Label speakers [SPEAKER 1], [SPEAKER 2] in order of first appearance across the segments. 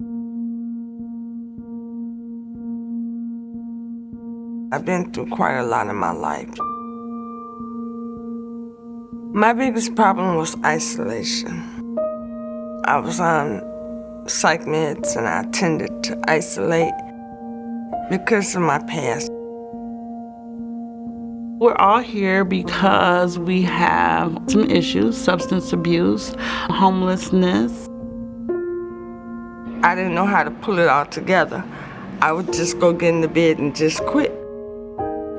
[SPEAKER 1] I've been through quite a lot in my life. My biggest problem was isolation. I was on psych meds and I tended to isolate because of my past.
[SPEAKER 2] We're all here because we have some issues: substance abuse, homelessness.
[SPEAKER 1] I didn't know how to pull it all together. I would just go get in the bed and just quit.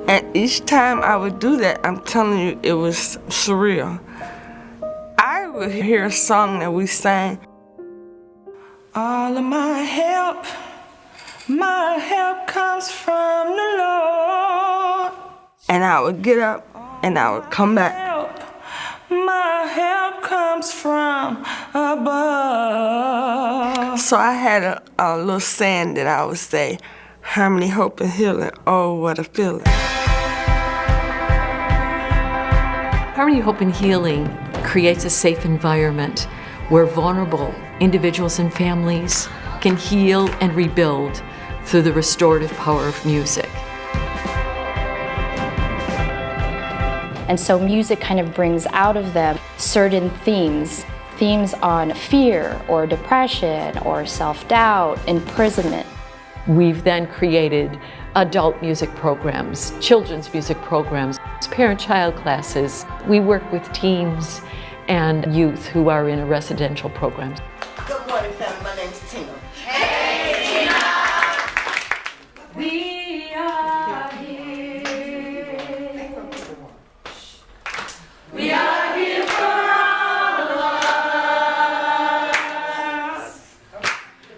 [SPEAKER 1] And each time I would do that, I'm telling you, it was surreal. I would hear a song that we sang. All of my help comes from the Lord. And I would get up and I would come back. My help comes from above. So I had a little saying that I would say, harmony, hope, and healing. Oh, what a feeling.
[SPEAKER 3] Harmony, Hope, and Healing creates a safe environment where vulnerable individuals and families can heal and rebuild through the restorative power of music.
[SPEAKER 4] And so music kind of brings out of them certain themes on fear or depression or self-doubt, imprisonment.
[SPEAKER 3] We've then created adult music programs, children's music programs, parent-child classes. We work with teens and youth who are in a residential program.
[SPEAKER 5] Good morning, family. My name's Tina.
[SPEAKER 6] Hey, Tina! We are here. We are here for all of us.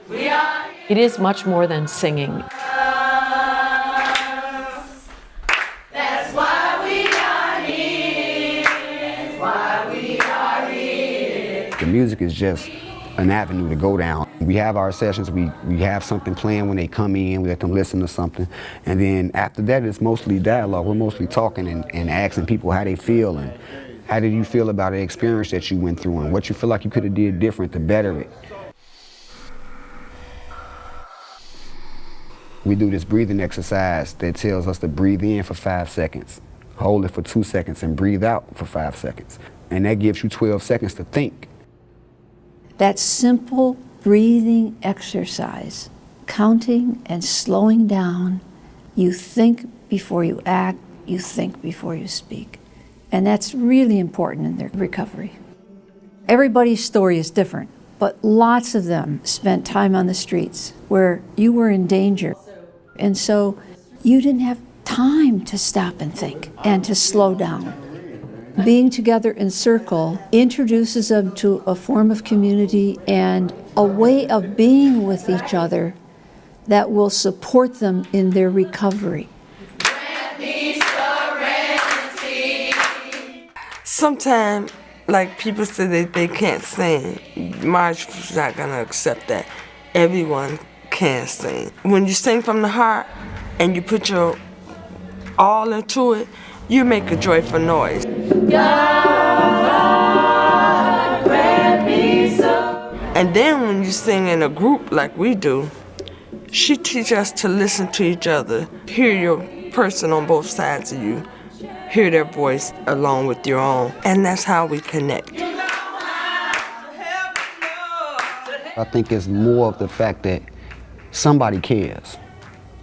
[SPEAKER 6] We are here.
[SPEAKER 3] It is much more than singing.
[SPEAKER 6] That's why we are here. That's why we are here.
[SPEAKER 7] The music is just an avenue to go down. We have our sessions, we have something playing when they come in, we let them listen to something, and then after that it's mostly dialogue. We're mostly talking and asking people how they feel and how did you feel about the experience that you went through and what you feel like you could have did different to better it. We do this breathing exercise that tells us to breathe in for 5 seconds, hold it for 2 seconds, and breathe out for 5 seconds. And that gives you 12 seconds to think.
[SPEAKER 8] That simple breathing exercise, counting and slowing down, you think before you act, you think before you speak. And that's really important in their recovery. Everybody's story is different, but lots of them spent time on the streets where you were in danger. And so you didn't have time to stop and think and to slow down. Being together in circle introduces them to a form of community and a way of being with each other that will support them in their recovery.
[SPEAKER 1] Sometimes, like people say that they can't sing, Marge was not gonna accept that. Everyone can sing. When you sing from the heart and you put your all into it, you make a joyful noise.
[SPEAKER 6] God, grant me so.
[SPEAKER 1] And then when you sing in a group like we do, she teaches us to listen to each other, hear your person on both sides of you, hear their voice along with your own, and that's how we connect.
[SPEAKER 7] I think it's more of the fact that somebody cares.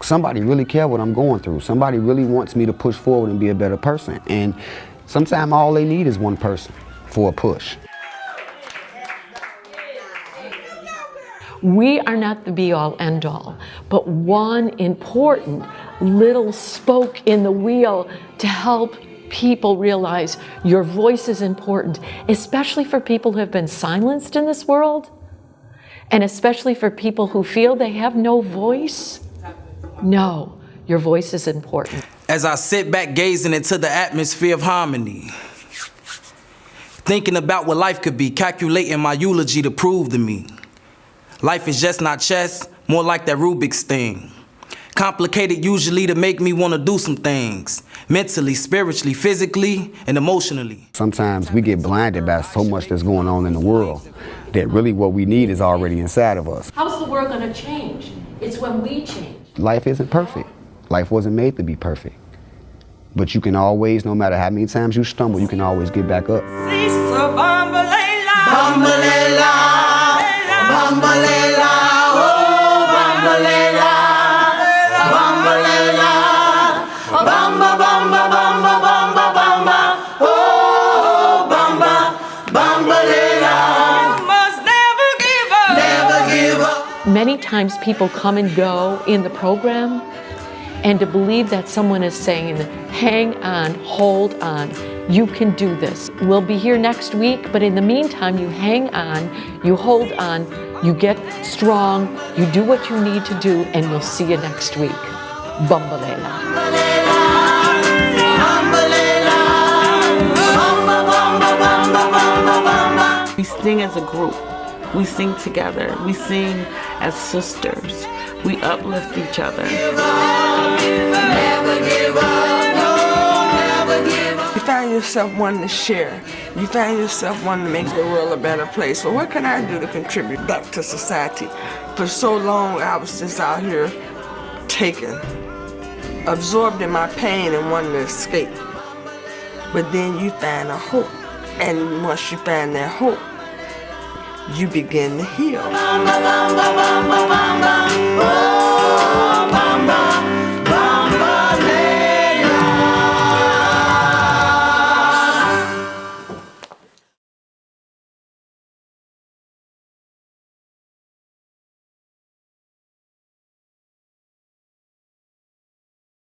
[SPEAKER 7] Somebody really cares what I'm going through. Somebody really wants me to push forward and be a better person. And sometimes all they need is one person for a push.
[SPEAKER 3] We are not the be-all, end-all, but one important little spoke in the wheel to help people realize your voice is important, especially for people who have been silenced in this world, and especially for people who feel they have no voice. No, your voice is important.
[SPEAKER 9] As I sit back gazing into the atmosphere of harmony, thinking about what life could be, calculating my eulogy to prove to me. Life is just not chess, more like that Rubik's thing. Complicated usually to make me want to do some things. Mentally, spiritually, physically, and emotionally.
[SPEAKER 7] Sometimes we get blinded by so much that's going on in the world that really what we need is already inside of us.
[SPEAKER 3] How's the world going to change? It's when we change.
[SPEAKER 7] Life isn't perfect. Life wasn't made to be perfect. But you can always, no matter how many times you stumble, you can always get back up.
[SPEAKER 1] Sisa Bambalela,
[SPEAKER 6] Bambalela, Bambalela, oh Bambalela, Bambalela, Bamba, Bamba, Bamba, Bamba, Bamba, oh Bamba, Bambalela.
[SPEAKER 1] you must never give up.
[SPEAKER 6] Never give up.
[SPEAKER 3] Many times people come and go in the program, and to believe that someone is saying, hang on, hold on, you can do this. We'll be here next week, but in the meantime, you hang on, you hold on, you get strong, you do what you need to do, and we'll see you next week. Bambalela.
[SPEAKER 2] We sing as a group. We sing together. We sing as sisters. We uplift each other.
[SPEAKER 1] You find yourself wanting to share. You find yourself wanting to make the world a better place. Well, what can I do to contribute back to society? For so long, I was just out here taken, absorbed in my pain and wanting to escape. But then you find a hope. And once you find that hope, you begin to heal.
[SPEAKER 6] Bamba, bamba, bamba, bamba, oh, bamba.